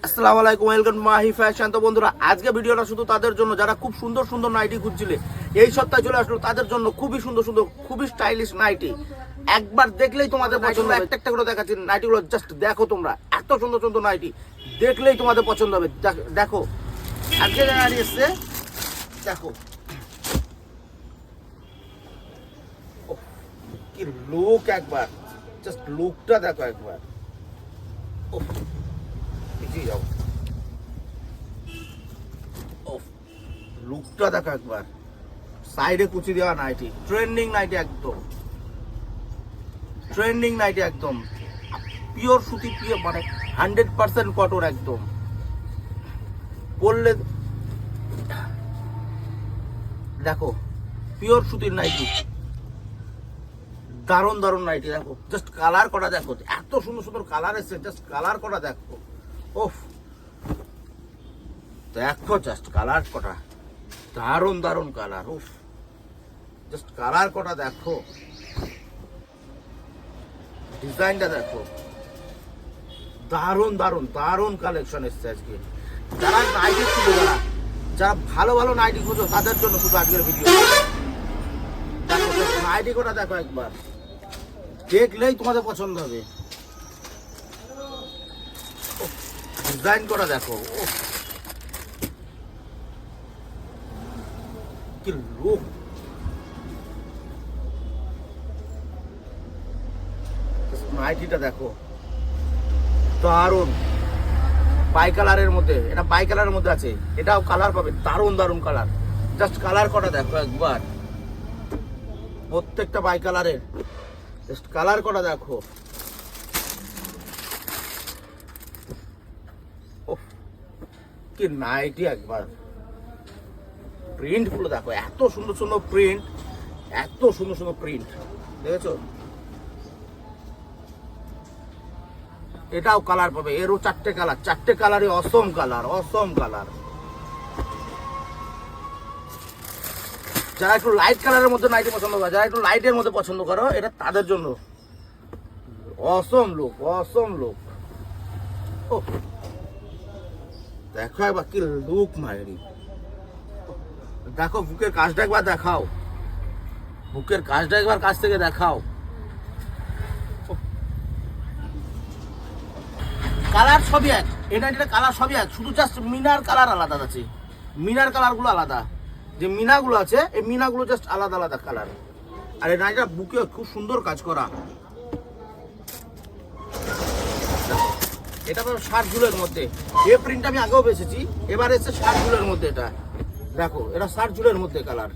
আসসালামু আলাইকুম, welcome Mahi fashion. তো বন্ধুরা, আজকে ভিডিওটা শুধু তাদের জন্য যারা খুব সুন্দর সুন্দর নাইটি খুঁজছিলে। এই সপ্তাহে চলে আসলো তাদের জন্য খুবই সুন্দর সুন্দর, খুবই স্টাইলিশ নাইটি। একবার দেখলেই তোমাদের পছন্দ হবে। একটা করে দেখাচ্ছি নাইটিগুলো, জাস্ট দেখো তোমরা। এত সুন্দর সুন্দর নাইটি, দেখলেই তোমাদের পছন্দ হবে। দেখো আজকে নাইটি এসছে, দেখো কি লুক, একবার জাস্ট লুকটা দেখো একবার। যাও, লুকটা দেখো একবার। সাইডে কুচি দেওয়া নাইটি, ট্রেন্ডিং নাইটি, একদম ট্রেন্ডিং নাইটি, একদম পিওর সুতি, পিওর মানে 100% কটন, একদম পরলে দেখো পিওর সুতির নাইটি। দারুণ দারুণ নাইটি, দেখো জাস্ট কালার করা দেখো, এত সুন্দর সুন্দর কালার এসছে। জাস্ট কালার করা দেখো, ওফ দেখো জাস্ট কালার কটা, দারুণ দারুণ কালার। উফ জাস্ট কালার কটা দেখো, ডিজাইনটা দেখো, দারুণ দারুণ দারুণ কালেকশন এসছে আজকে। যারা নাইটি খুঁজো, যারা ভালো ভালো নাইটি খুঁজো, তাদের জন্য শুধু আজকের ভিডিও। দেখো নাইটি কটা দেখো একবার, দেখলেই তোমাদের পছন্দ হবে। ডিজাইন করা দেখো, কি লুক। নাইটিটা দেখো, দারুণ বাই কালারের মধ্যে। এটা বাই কালারের মধ্যে আছে, এটাও কালার পাবে, দারুণ দারুণ কালার। জাস্ট কালার কটা দেখো একবার, প্রত্যেকটা বাই কালারের। জাস্ট কালার কটা দেখো, কি নাইটি একবার। প্রিন্ট গুলো দেখো, এত সুন্দর সুন্দর প্রিন্ট, এত সুন্দর সুন্দর প্রিন্ট, দেখেছো? এটাও কালার পাবে, এরও চারটে কালার, চারটে কালারই অসম কালার, অসম কালার। যারা একটু লাইট কালারের মধ্যে নাইটি পছন্দ করে, যারা একটু লাইটের মধ্যে পছন্দ করো, এটা তাদের জন্য অসম লুক, অসম লুক। ও দেখো একবার কি লুক মায়েরি। দেখো বুকের কাজটা একবার দেখাও, বুকের কাজটা একবার কাছ থেকে দেখাও। কালার সবই এক, এটা কালার সবই এক, শুধু জাস্ট মিনার কালার আলাদা আছে। মিনার কালারগুলো আলাদা, যে মিনাগুলো আছে এই মিনাগুলো জাস্ট আলাদা আলাদা কালার। আর এই নাইটা বুকে খুব সুন্দর কাজ করা। এটা তো 60 ঝুলের মধ্যে। এই প্রিন্ট আমি আগেও বেছেছি, এবার এসছে 60 ঝুলের মধ্যে। এটা দেখো, এটা 60 ঝুলের মধ্যে কালার,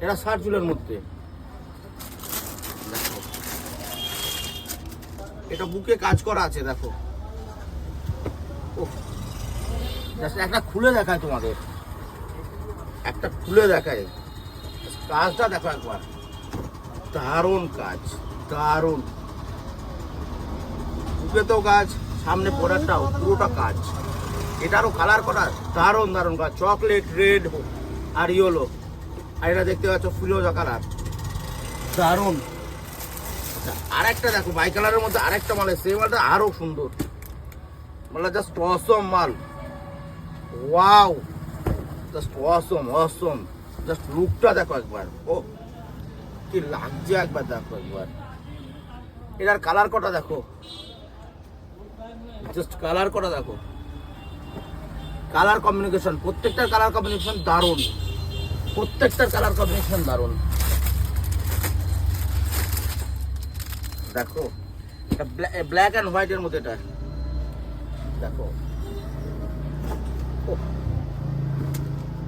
এটা 60 ঝুলের মধ্যে। দেখো এটা বুকে কাজ করা আছে, দেখো। একটা খুলে দেখায় তোমাদের, একটা খুলে দেখায়, কাজটা দেখো একবার, দারুণ কাজ, দারুণ। বুকেতেও কাজ, সামনে পরেরটাও পুরোটা কাজ। এটারও কালার করা দারুণ দারুণ কাজ, চকলেট, রেড আর ইয়েলো। আর এটা দেখতে পাচ্ছ ফিরোজা কালার, দারুণ। আরেকটা দেখো বাই কালারের মধ্যে আরেকটা মাল এসছে, এই মালটা আরো সুন্দর, মালটা জাস্ট অসম মাল। ওয়াও, জাস্ট অসম অসম। জাস্ট লুকটা দেখো একবার, ও কি লাগছে একবার দেখো একবার। এটার কালার কটা দেখো, জাস্ট কালার কটা দেখো, কালার কম্বিনেশন, প্রত্যেকটার কালার কম্বিনেশন দারুণ, প্রত্যেকটার কালার কম্বিনেশন দারুণ। দেখো এটা ব্ল্যাক অ্যান্ড হোয়াইট এর মধ্যে, এটা দেখো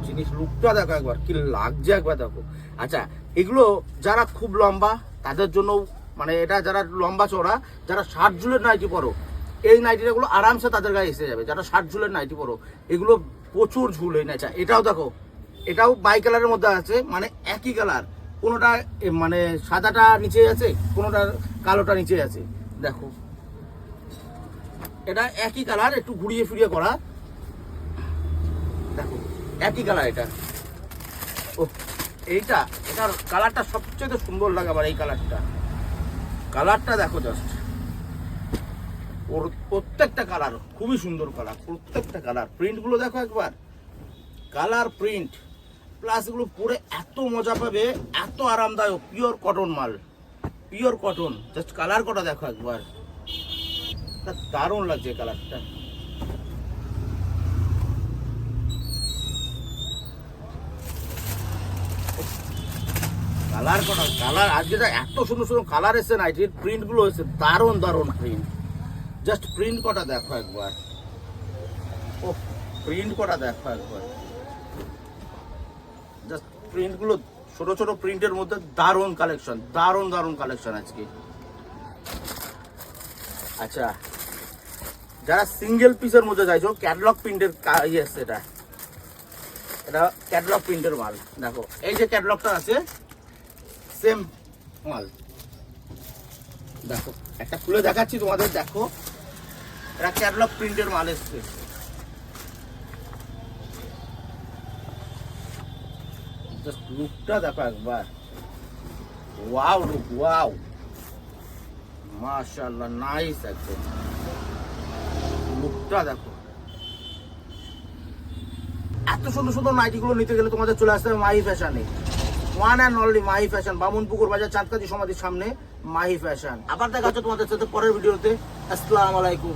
জিনিস লুকটা দেখো একবার, কি লাগছে একবার দেখো। আচ্ছা, এগুলো যারা খুব লম্বা তাদের জন্য, মানে এটা যারা লম্বা চওড়া, যারা 60 ঝুলের নাইটি পরো, এই নাইটিগুলো আরামসে তাদের গায়ে এসে যাবে। যারা 60 ঝুলের নাইটি পরো, এগুলো প্রচুর ঝুল এই নাইটা। এটাও দেখো, এটাও বাই কালারের মধ্যে আছে, মানে একই কালার, কোনোটা মানে সাদাটা নিচে আছে, কোনোটা কালোটা নিচে আছে। দেখো এটা একই কালার, একটু ঘুরিয়ে ফিরিয়ে করা, দেখো একই কালার এটা। ও এইটা, এটার কালারটা সবচেয়ে সুন্দর লাগে আমার, এই কালারটা, কালারটা দেখো জাস্ট, ও প্রত্যেকটা কালার খুবই সুন্দর কালার, প্রত্যেকটা কালার। প্রিন্টগুলো দেখো একবার, কালার প্রিন্ট প্লাস এগুলো পরে এত মজা পাবে, এত আরামদায়ক, পিওর কটন মাল, পিওর কটন। জাস্ট কালার কটা দেখো একবার, দারুণ লাগছে কালারটা। কালার কটা, কালার আজকে এত সুন্দর সুন্দর কালার এসে নাইটির প্রিন্ট গুলো এসে দারুণ দারুণ প্রিন্ট। জাস্ট প্রিন্ট কটা দেখো একবার, ও প্রিন্ট কটা দেখো একবার, জাস্ট প্রিন্ট গুলো ছোট ছোট প্রিন্টের মধ্যে দারুণ কালেকশন, দারুণ দারুণ কালেকশন আজকে। আচ্ছা, যারা সিঙ্গেল পিসের মধ্যে চাইছো, ক্যাটলগ প্রিন্টের ইয়ে সেটা, এটা ক্যাটলগ প্রিন্টের মাল। দেখো এই যে ক্যাটলগটা আছে, সেম মাল। দেখো একটা খুলে দেখাচ্ছি তোমাদের, দেখো এটা ক্যাটলগ প্রিন্টের মাল এসছে। জাস্ট লুকটা দেখো একবার, ওয়াও লুক, ওয়াও, মাশাআল্লাহ, নাইস একদম। লুকটা দেখো, এত সুন্দর সুন্দর নাইটিগুলো নিতে গেলে তোমাদের চলে আসতে হবে মাহি ফ্যাশনে। One and only Mahi fashion, Bamunpukur বাজার, চাঁদকাজি সমাধির সামনে মাহি ফ্যাশন। আবার দেখা হচ্ছে তোমাদের সাথে পরের ভিডিওতে। আসসালামু আলাইকুম।